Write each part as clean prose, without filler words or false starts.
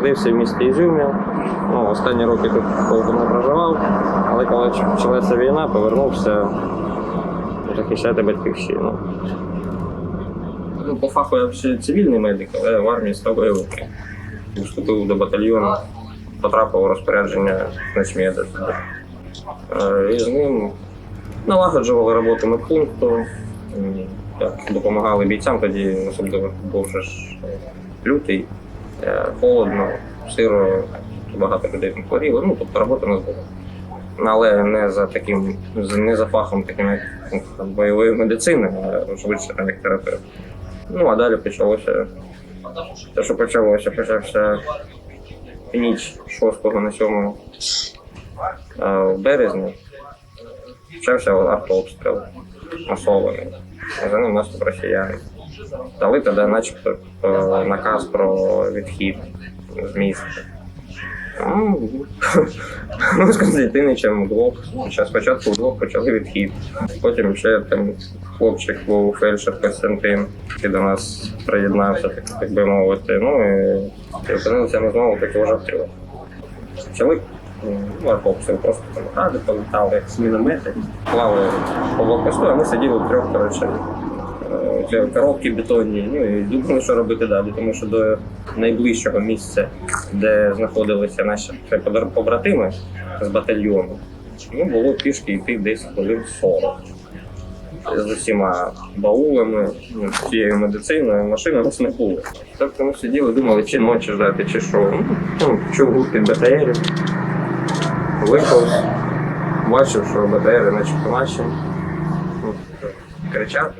Народився в місті Ізюмі. Ну, останні роки тут толком не проживав, але коли почалася війна, повернувся захищати батьківщину. Ну, по фаху я взагалі цивільний медик, але в армії став бойовиком. Вступив до батальйону, потрапив у розпорядження начмеда. І з ним налагоджували роботу медпункту, допомагали бійцям, тоді особливо був вже лютий, холодно, сиро, багато людей там хворіло, ну, тобто робота не була. Але не за фахом таким як бойової медицини, а швидше як терапевт. Ну, а далі почався ніч 6 на 7 березня. Почався артобстріл масований. За ним наступ росіян. Дали тоді начебто наказ про відхід з міста. Ми з Константиничем вдвох. Спочатку вдвох почали відхід. Потім ще там хлопчик був, фельдшер Костянтин, який до нас приєднався, так би мовити. Ну і опинилися ми знову таки в обстрілах. Почали артобстріл, просто там гради політали, як з міномети. Клали по блокпосту, а ми сиділи в трьох, коробки бетонні, ну і думали, що робити далі, тому що до найближчого місця, де знаходилися наші побратими з батальйону, ну, було пішки йти десь хвилин 40. З усіма баулами, цією медициною, машини у нас не було. Тобто ми сиділи, думали, чи ночі ждати, чи що. Ну, чув гук під БТРів, виповз, бачив, що БТРи начебто наші, кричати,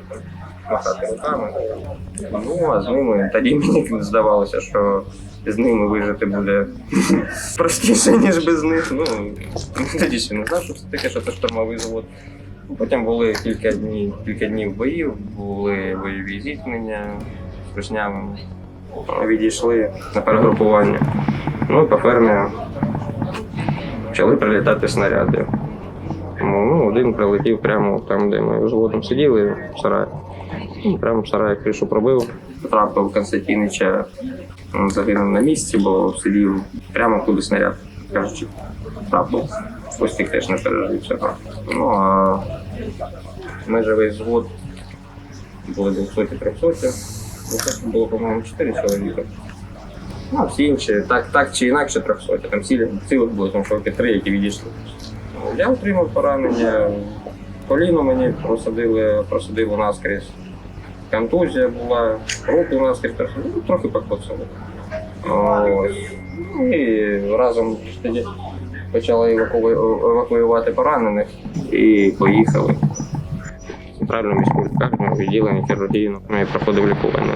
махати руками. Ну, а з ними, тоді мені здавалося, що з ними вижити буде простіше, ніж без них. Ну, тоді ще не знав, що це таке, що це штурмовий завод. Потім були кілька днів боїв, були бойові зіткнення з Вишнявими. Відійшли на перегрупування. Ну, по фермі почали прилітати снаряди. Ну, один прилетів прямо там, де ми взводом сиділи, в сараї. Ну, прямо в сараї кришу пробив. Потрапив Константинича, загинув на місці, бо сидів прямо куди снаряд, кажучи, трапив. Костік теж не пережив цього. Ну, а ми живий взвод, були 200-300. Було, по-моєму, 4 чоловіка. Ну, а всі інші, так чи інакше 300. Там цілих було, тому що 3, які відійшли. Я отримав поранення, коліно мені просадило наскрізь. Контузія була, руку наскрізь просадило, ну, трохи покоцало. І разом тоді почали евакуювати поранених і поїхали в центральну міську лікарню, відділення хірургійну. Я проходив лікування.